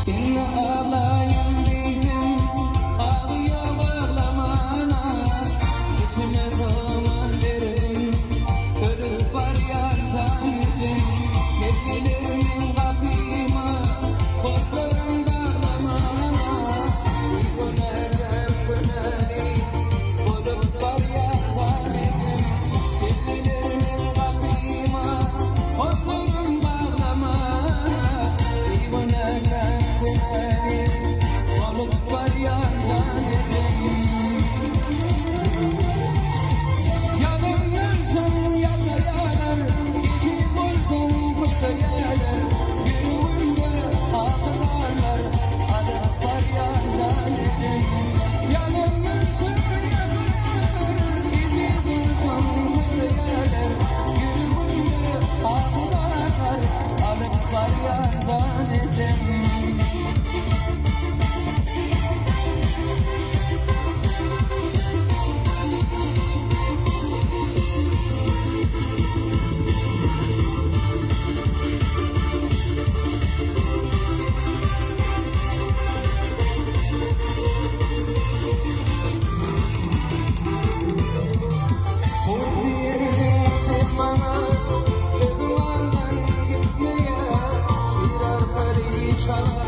İnne ağlayın dedim, ağlıyor bağlamana. İçime roman verdim, ölüp var yar zannettim. Gecelerin kapıma, korklarım bağlamana. Uygunarım pınarı, olup var yar zannettim. Gecelerin kapıma, korklarım bağlamana. Uygunarım pınarı, olup var yar zannettim. Yanımdansın yakayalar, içi buldum kutlayalar. Yüreğimde ağlarlar, alıp var yar zannettim. Yanımdansın yakayalar, içi buldum kutlayalar. Yüreğimde ağlarlar, alıp var yar zannettim. Bana, sevdandan gitmeye, şirar perişan.